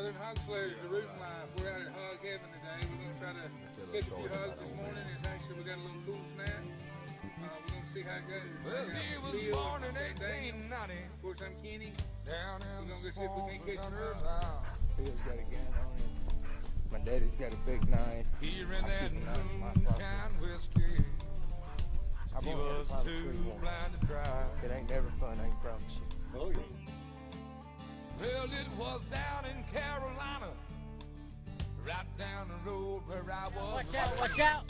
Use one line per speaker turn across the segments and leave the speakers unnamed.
Southern Hog Slayers, the root life. We're out at hog heaven today. We're going to try to catch a few hogs this morning. It's actually, we got a little cool snap. We're going to see how it goes.
Well, he was born in 1890.
Of course, I'm Kenny.
Down in
We're going to
the
go see if we
swamps
can catch some
under
hogs.
Phil's got a gun on him. My daddy's got a big knife.
Here in that moonshine whiskey, he was too blind to drive.
It ain't never fun, I can promise you.
Oh, yeah.
Well, it was down in Carolina, right down the road where I was.
Watch out, watch out!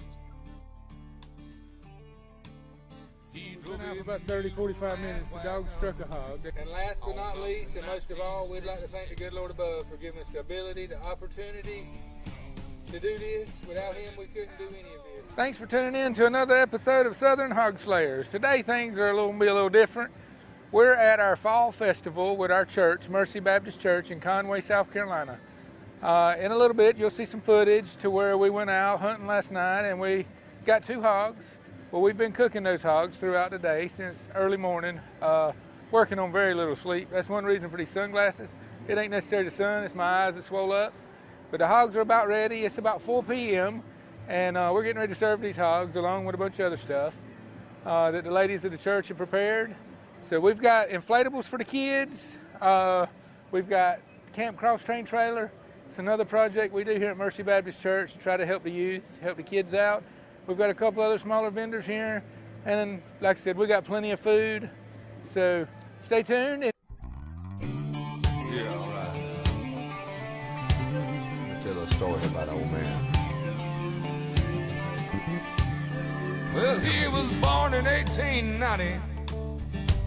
He
We've been out for about 30, 45 minutes. The dog struck a hog. And last but not least, and most of all, we'd like to thank the good Lord above for giving us the ability, the opportunity to do this. Without him, we couldn't do any of this. Thanks for tuning in to another episode of Southern Hog Slayers. Today, things are a little different. We're at our fall festival with our church, Mercy Baptist Church in Conway, South Carolina. In a little bit, you'll see some footage to where we went out hunting last night and we got 2 hogs. Well, we've been cooking those hogs throughout the day since early morning, working on very little sleep. That's one reason for these sunglasses. It ain't necessarily the sun, it's my eyes that swole up. But the hogs are about ready. It's about 4 p.m. and we're getting ready to serve these hogs along with a bunch of other stuff that the ladies of the church have prepared. So we've got inflatables for the kids. We've got Camp Cross Train Trailer. It's another project we do here at Mercy Baptist Church to try to help the youth, help the kids out. We've got a couple other smaller vendors here. And then, like I said, we got plenty of food. So stay tuned.
Yeah, all right. Tell a story about old man. Well, he was born in 1890.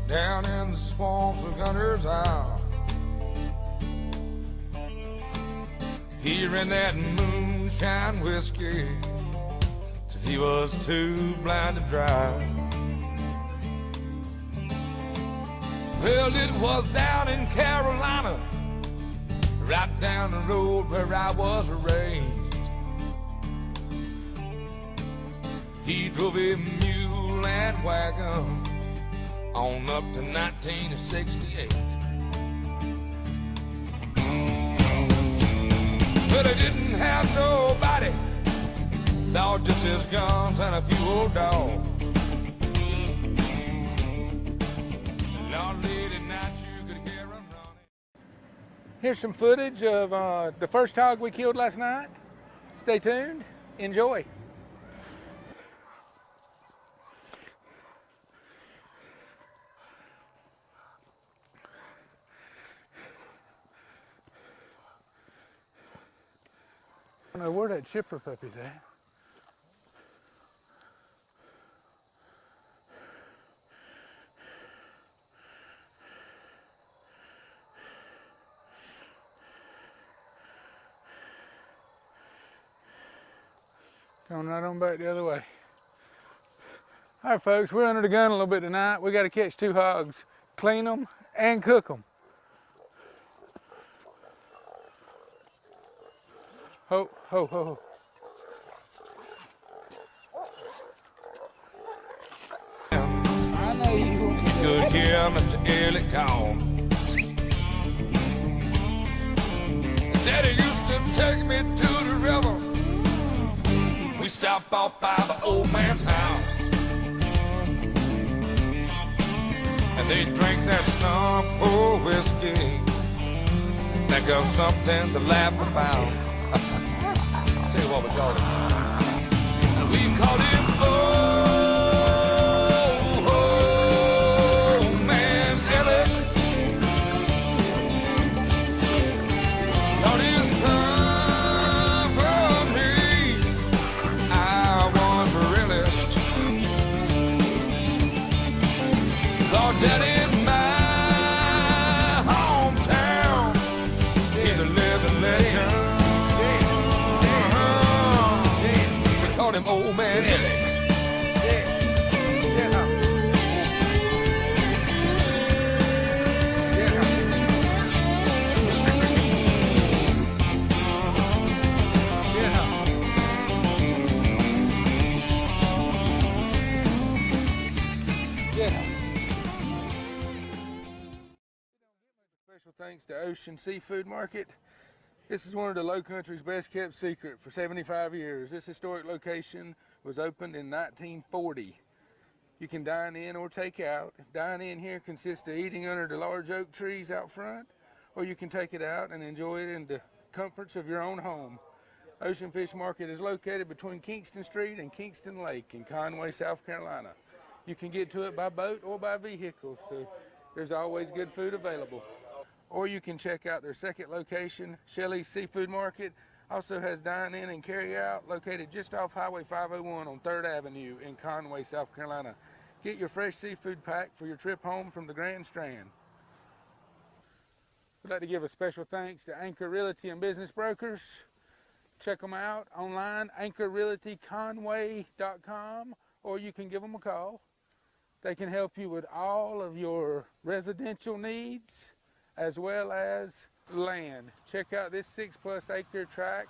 Down in the swamps of Gunner's Isle. Here in that moonshine whiskey, till he was too blind to drive. Well, it was down in Carolina, right down the road where I was raised. He drove a mule and wagon on up to 1968. But he didn't have nobody, Lord, just his guns and a few old dogs. Lord, late at night you could hear him running.
Here's some footage of the first hog we killed last night. Stay tuned, enjoy. I don't know where that chipper puppy's at. Going right on back the other way. All right, folks, we're under the gun a little bit tonight. We got to catch 2 hogs, clean them, and cook them. Ho, ho, ho, ho. I know you want to
Good hear Mr. Elliott call. Daddy used to take me to the river. We stopped off by the old man's house, and they drank that stump of whiskey. Think of something to laugh about. Tell you what we called him. We called him Old Man Elliott. On his company, I was really Lord, Daddy, in my hometown, he's a living legend. Called him Old Man Elliott.
Special thanks to Ocean Seafood Market This is one of the Low Country's best kept secret for 75 years. This historic location was opened in 1940. You can dine in or take out. Dine in here consists of eating under the large oak trees out front, or you can take it out and enjoy it in the comforts of your own home. Ocean Fish Market is located between Kingston Street and Kingston Lake in Conway, South Carolina. You can get to it by boat or by vehicle, so there's always good food available. Or you can check out their second location, Shelley's Seafood Market. Also has dine-in and carry-out located just off Highway 501 on 3rd Avenue in Conway, South Carolina. Get your fresh seafood pack for your trip home from the Grand Strand. We'd like to give a special thanks to Anchor Realty and Business Brokers. Check them out online, anchorrealtyconway.com, or you can give them a call. They can help you with all of your residential needs as well as land. Check out this 6+ acre tract,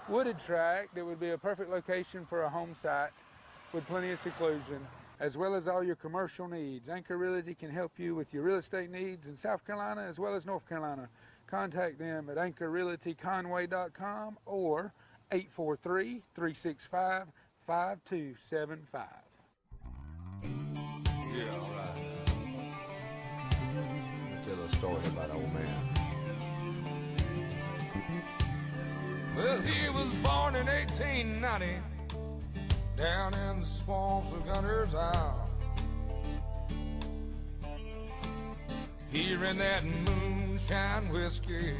wooded tract that would be a perfect location for a home site with plenty of seclusion, as well as all your commercial needs. Anchor Realty can help you with your real estate needs in South Carolina as well as North Carolina. Contact them at anchorrealtyconway.com or 843-365-5275.
Yeah, all right. Tell a story about old man. Well, he was born in 1890 down in the swamps of Gunter's Isle. He ran that moonshine whiskey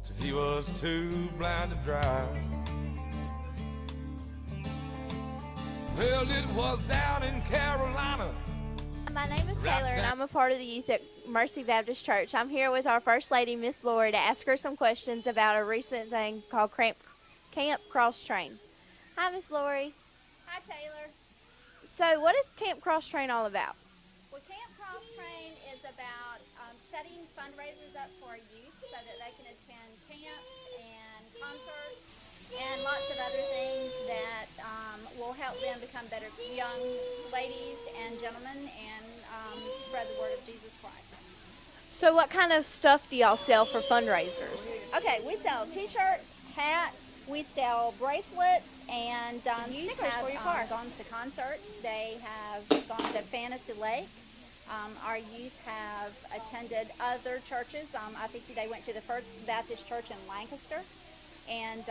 till he was too blind to drive. Well, it was down in Carolina.
My name is Taylor, and I'm a part of the youth at Mercy Baptist Church. I'm here with our First Lady, Miss Lori, to ask her some questions about a recent thing called Camp Cross Train. Hi, Miss Lori.
Hi, Taylor.
So what is Camp Cross Train all about?
Well, Camp Cross Train is about setting fundraisers up for youth so that they can attend camps and concerts and lots of other things that will help them become better young ladies and gentlemen and spread the word of Jesus Christ.
So what kind of stuff do y'all sell for fundraisers?
Okay, we sell T-shirts, hats, we sell bracelets, and
Youth
stickers
have
for your car. Gone to concerts. They have gone to Fantasy Lake. Our youth have attended other churches. I think they went to the First Baptist Church in Lancaster. And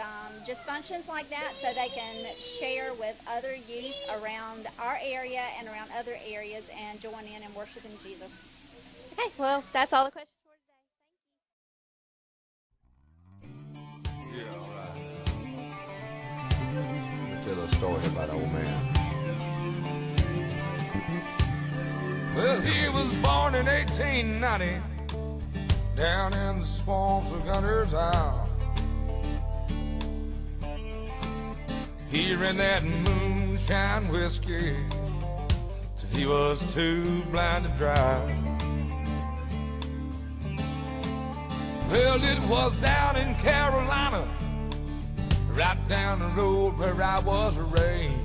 just functions like that so they can share with other youth around our area and around other areas and join in and worshiping Jesus.
Okay, well, that's all the questions for today. Thank you.
Yeah, all right. Tell a story about old man. Well, he was born in 1890 down in the swamps of Gunter's Isle. He ran that moonshine whiskey till he was too blind to drive. Well, it was down in Carolina, right down the road where I was raised.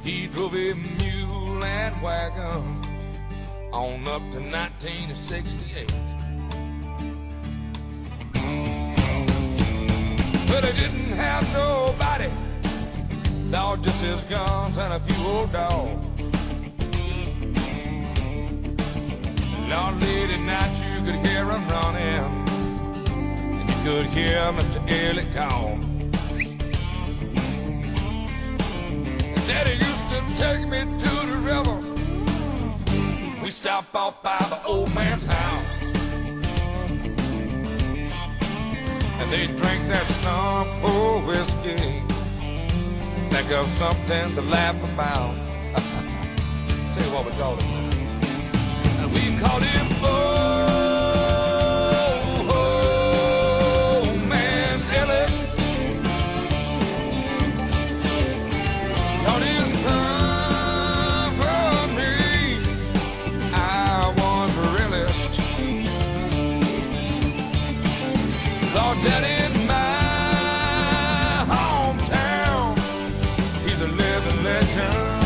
He drove a mule and wagon on up to 1968. But he didn't have nobody, Lord, just his guns and a few old dogs. Lord, late at night you could hear him running, and you could hear Mr. Elliott call. Daddy used to take me to the river. We stopped off by the old man's house, and they drank that slump of whiskey. Think of something to laugh about. Tell you what we called him. And we called him Old Man Elliott. Lord, his company I was relished. Lord, Daddy, in my hometown, he's a living legend.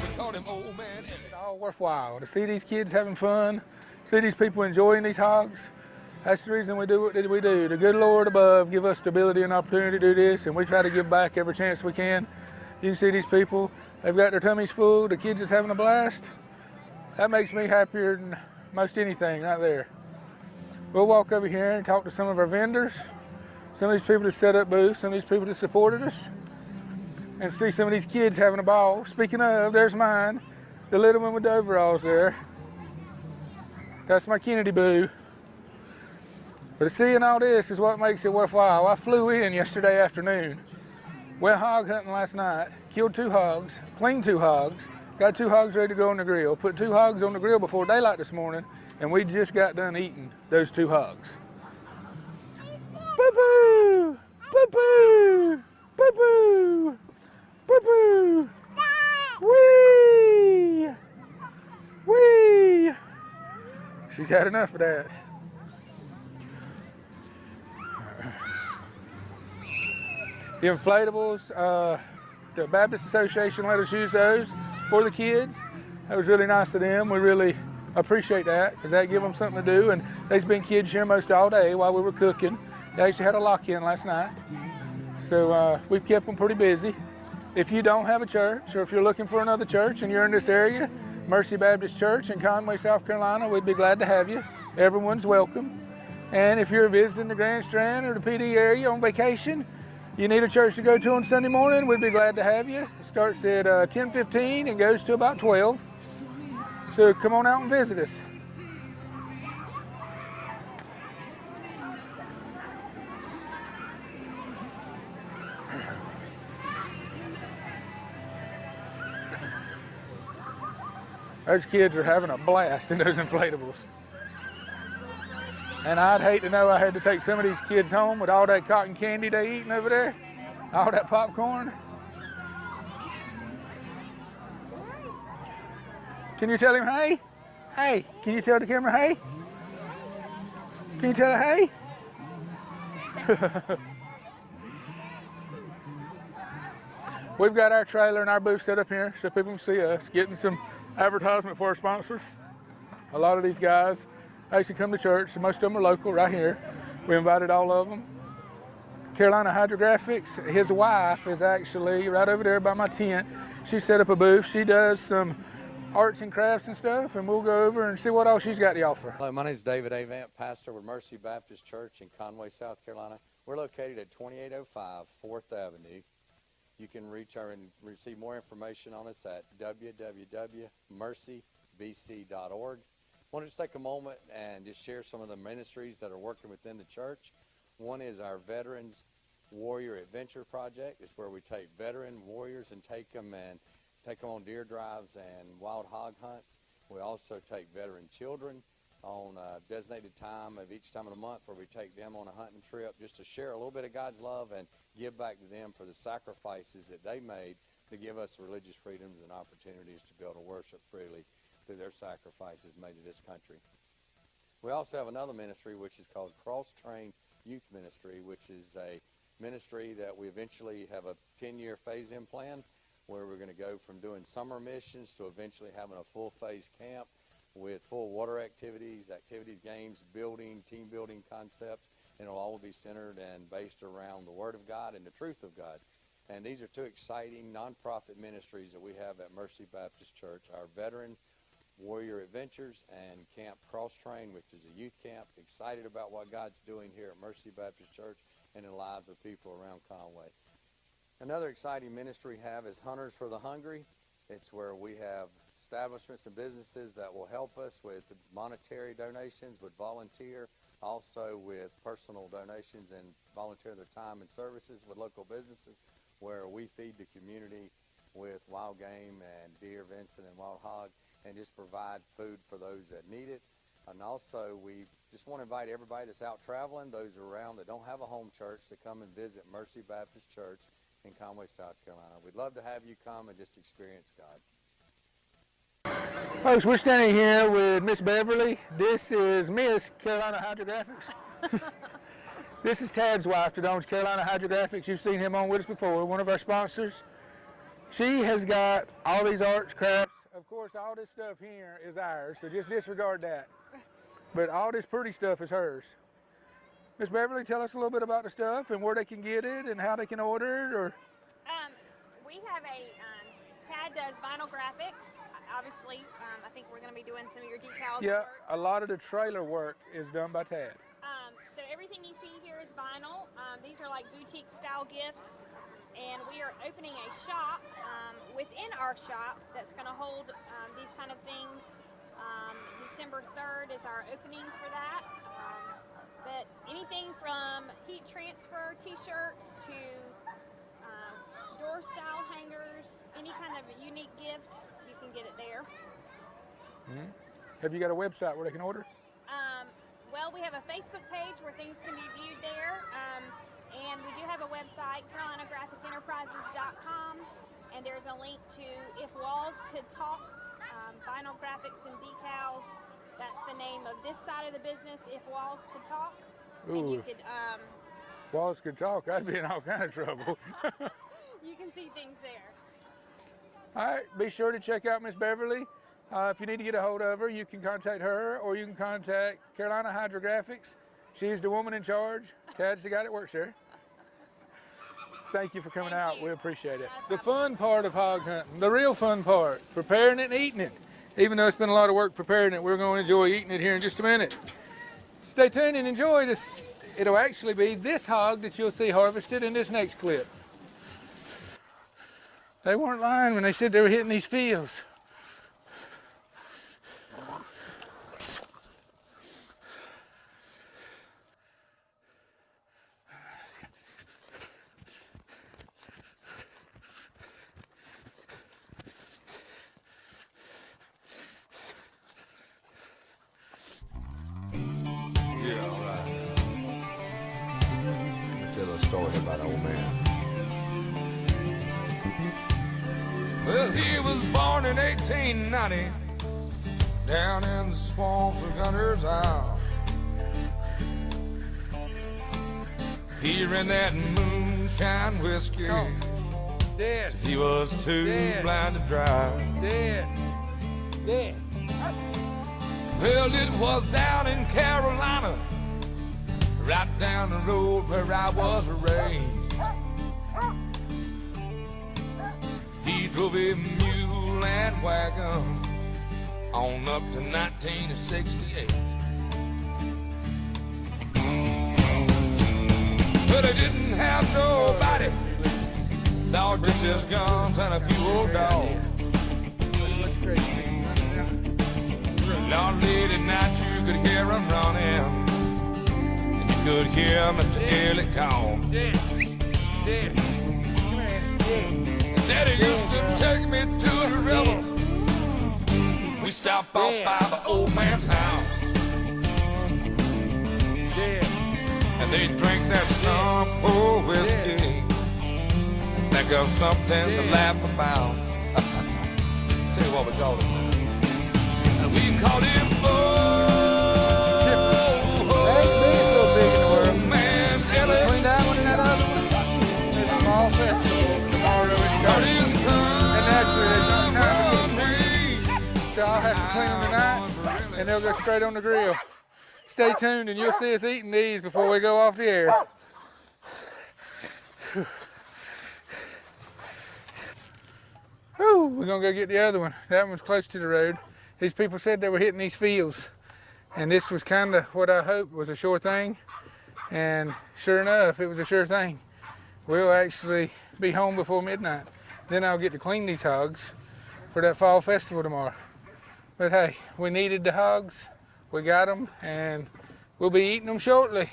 We called him Old Man Elliott.
It's all worthwhile. To see these kids having fun, see these people enjoying these hogs, that's the reason we do what we do. The good Lord above give us stability and opportunity to do this, and we try to give back every chance we can. You can see these people, they've got their tummies full, the kids is having a blast. That makes me happier than most anything right there. We'll walk over here and talk to some of our vendors, some of these people that set up booths, some of these people that supported us, and see some of these kids having a ball. Speaking of, there's mine, the little one with the overalls there. That's my Kennedy boo. But seeing all this is what makes it worthwhile. I flew in yesterday afternoon, went hog hunting last night, killed 2 hogs, cleaned 2 hogs, got 2 hogs ready to go on the grill, put 2 hogs on the grill before daylight this morning, and we just got done eating those 2 hogs. Boo-boo! Boo-boo! Boo-boo! Boo-boo! Whee! Whee! She's had enough of that. The inflatables, the Baptist Association let us use those for the kids. That was really nice of them. We really appreciate that because that give them something to do. And there's been kids here most all day while we were cooking. They actually had a lock-in last night. So we've kept them pretty busy. If you don't have a church or if you're looking for another church and you're in this area, Mercy Baptist Church in Conway, South Carolina, we'd be glad to have you. Everyone's welcome. And if you're visiting the Grand Strand or the PD area on vacation, you need a church to go to on Sunday morning, we'd be glad to have you. It starts at 10:15 and goes to about 12. So come on out and visit us. Those kids are having a blast in those inflatables. And I'd hate to know I had to take some of these kids home with all that cotton candy they eating over there, all that popcorn. Can you tell him hey? Hey, can you tell the camera hey? Can you tell her hey? We've got our trailer and our booth set up here so people can see us, getting some advertisement for our sponsors. A lot of these guys actually come to church, so most of them are local right here. We invited all of them. Carolina Hydrographics, his wife is actually right over there by my tent. She set up a booth. She does some arts and crafts and stuff, and we'll go over and see what all she's got to offer.
Hello, my name is David Avant, pastor with Mercy Baptist Church in Conway, South Carolina. We're located at 2805 4th Avenue. You can reach our and receive more information on us at www.mercybc.org. I want to just take a moment and just share some of the ministries that are working within the church. One is our Veterans Warrior Adventure Project. It's where we take veteran warriors and take them on deer drives and wild hog hunts. We also take veteran children on a designated time of each time of the month where we take them on a hunting trip just to share a little bit of God's love and give back to them for the sacrifices that they made to give us religious freedoms and opportunities to be able to worship freely through their sacrifices made to this country. We also have another ministry which is called Cross Train Youth Ministry, which is a ministry that we eventually have a 10-year phase-in plan where we're going to go from doing summer missions to eventually having a full-phase camp with full water activities, games, building, team building concepts, and it'll all be centered and based around the Word of God and the truth of God. And these are 2 exciting nonprofit ministries that we have at Mercy Baptist Church, our Veteran Warrior Adventures and Camp Cross Train, which is a youth camp. Excited about what God's doing here at Mercy Baptist Church and in the lives of people around Conway. Another exciting ministry we have is Hunters for the Hungry. It's where we have establishments and businesses that will help us with monetary donations, with volunteer, also with personal donations and volunteer their time and services with local businesses where we feed the community with wild game and deer, venison, and wild hog and just provide food for those that need it. And also we just want to invite everybody that's out traveling, those around that don't have a home church, to come and visit Mercy Baptist Church in Conway, South Carolina. We'd love to have you come and just experience God.
Folks, we're standing here with Miss Beverly. This is Miss Carolina Hydrographics. This is Tad's wife that owns Carolina Hydrographics. You've seen him on with us before, one of our sponsors. She has got all these arts, crafts, of course, all this stuff here is ours, so just disregard that. But all this pretty stuff is hers. Miss Beverly, tell us a little bit about the stuff and where they can get it and how they can order it, or...
We have Tad does vinyl graphics. Obviously, I think we're going to be doing some of your decals.
Yeah,
work.
a lot of the trailer work is done by Tad.
So everything you see here is vinyl. These are like boutique style gifts. And we are opening a shop within our shop that's going to hold these kind of things. December 3rd is our opening for that. But anything from heat transfer t-shirts to door style hangers, any kind of unique gift, you can get it there.
Mm-hmm. Have you got a website where they can order?
Well, we have a Facebook page where things can be viewed there. And we do have a website, CarolinaGraphicEnterprises.com, and there's a link to If Walls Could Talk, vinyl graphics and decals. That's the name of this side of the business, If Walls Could Talk.
Ooh,
and you could,
Walls could talk, I'd be in all kind of trouble.
you can see things there.
All right, be sure to check out Miss Beverly. If you need to get a hold of her, you can contact her, or you can contact Carolina Hydrographics. She's the woman in charge. Tad's the guy that works there. Thank you for coming out. We appreciate it. The fun part of hog hunting, the real fun part, preparing it and eating it. Even though it's been a lot of work preparing it, we're going to enjoy eating it here in just a minute. Stay tuned and enjoy this. It'll actually be this hog that you'll see harvested in this next clip. They weren't lying when they said they were hitting these fields.
Yeah, all right. Tell a story about old man. Well, he was born in 1890 down in the swamps of Gunter's Isle. He ran that moonshine whiskey.
Dead.
He was too blind to drive.
Dead. Dead.
Well, it was down in Carolina, right down the road where I was raised. He drove a mule and wagon on up to 1968. But he didn't have nobody, Lord, just his guns and a few old dogs. Lord, late at night you could hear him running, and you could hear Mr. Elliott call. Daddy used to take me to the river. We stopped off by the old man's house, and they drink that slump old whiskey, and think of something to laugh about. Tell you what we call it. We called him Man Elliott.
Between that one and that other one, there's a small festival tomorrow in church. And actually, they don't time to get clean. So I'll have to clean them tonight, and they'll go straight on the grill. Stay tuned, and you'll see us eating these before we go off the air. Whew, we're gonna go get the other one. That one's close to the road. These people said they were hitting these fields, and this was kind of what I hoped was a sure thing, and sure enough, it was a sure thing. We'll actually be home before midnight. Then I'll get to clean these hogs for that fall festival tomorrow. But hey, we needed the hogs, we got them, and we'll be eating them shortly.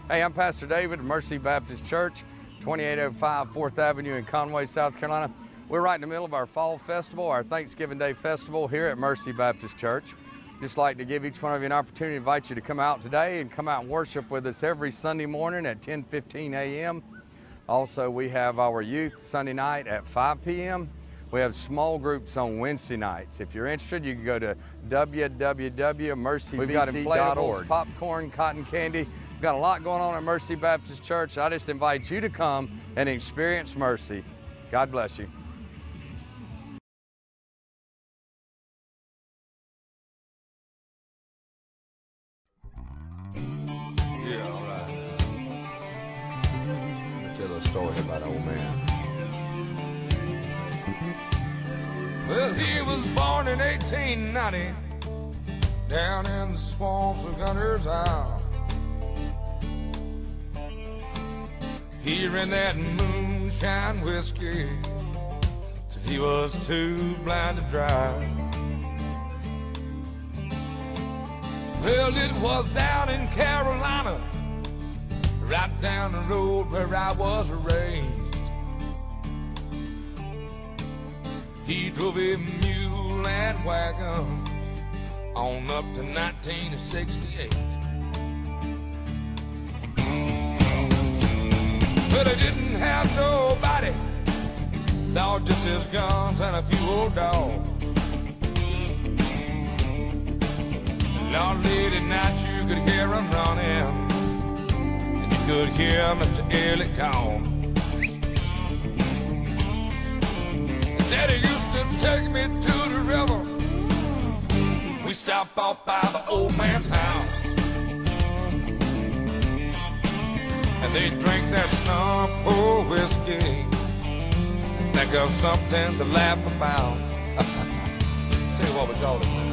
Hey, I'm Pastor David of Mercy Baptist Church, 2805 4th Avenue in Conway, South Carolina. We're right in the middle of our fall festival, our Thanksgiving Day festival here at Mercy Baptist Church. Just like to give each one of you an opportunity to invite you to come out today and come out and worship with us every Sunday morning at 10:15 a.m. Also, we have our youth Sunday night at 5 p.m. We have small groups on Wednesday nights. If you're interested, you can go to www.mercybc.org. We've got inflatables, popcorn, cotton candy. We've got a lot going on at Mercy Baptist Church. I just invite you to come and experience Mercy. God bless you. story about old man.
Well, he was born in 1890 down in the swamps of Gunner's Isle. He ran that moonshine whiskey till he was too blind to drive. Well, it was down in Carolina, right down the road where I was raised. He drove a mule and wagon on up to 1968. But he didn't have nobody, Lord, just his guns and a few old dogs. Lord, late at night you could hear him running, and you could hear Mr. Elliott call. Daddy used to take me to the river. We stopped off by the old man's house, and they drink that snub old whiskey. Think of something to laugh about. Tell you what we called it, man.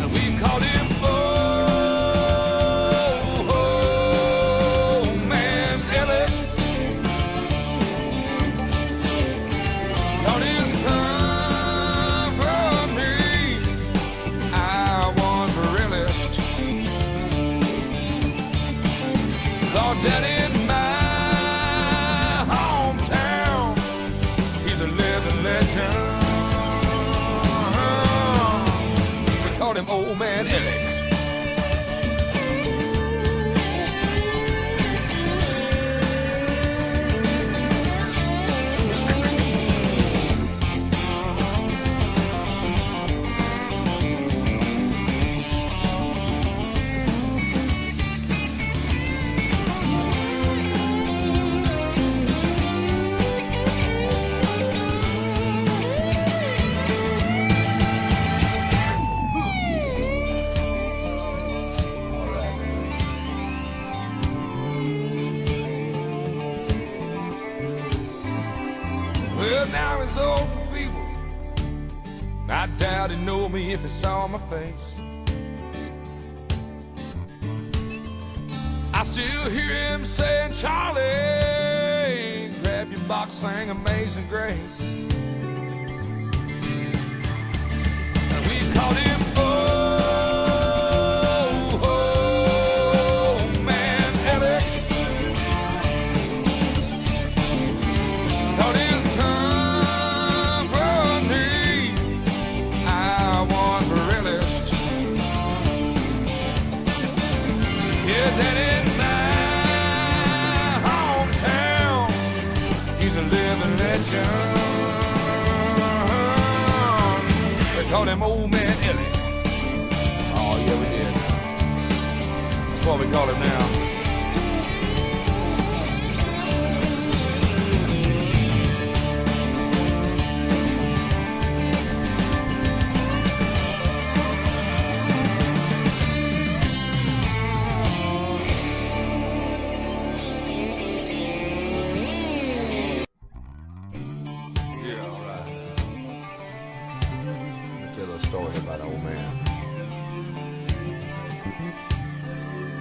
And we called him Old Man Elliott. Lord, his company I once relished. Lord, that in my hometown, he's a living legend. We called him Old Man Elliott. Well, now he's old and feeble. I doubt he'd know me if he saw my face. I still hear him saying, Charlie, grab your box, sing Amazing Grace. And we called him Old Man Elliott. Called his company I once relished. Yes, and in my hometown, he's a living legend. They called him Old Man Elliott. Oh, yeah, we did. That's what we call him now. Yeah, all right. Let me tell a story about old man.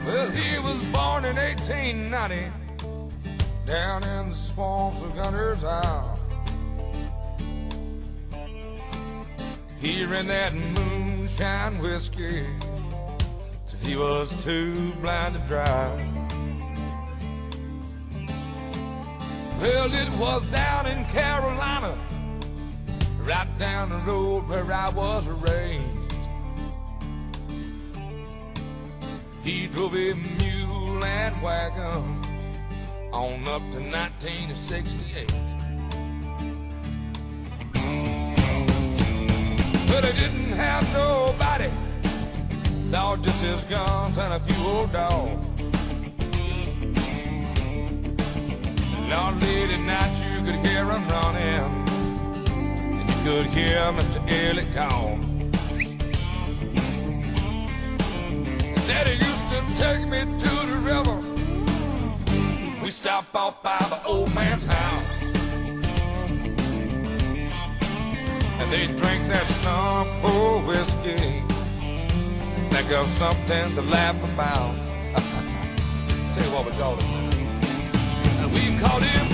Well, he was born in 1890 down in the swamps of Gunner's Isle. He ran that moonshine whiskey till he was too blind to drive. Well, it was down in Carolina, right down the road where I was raised. He drove a mule and wagon on up to 1968. But he didn't have nobody, Lord, just his guns and a few old dogs. Lord, late at night you could hear him running, and you could hear Mr. Elliott call. Daddy used to take me to the river. We stop off by the old man's house. And they drink that snub old whiskey. Think of something to laugh about. Tell you what we call it. And we called him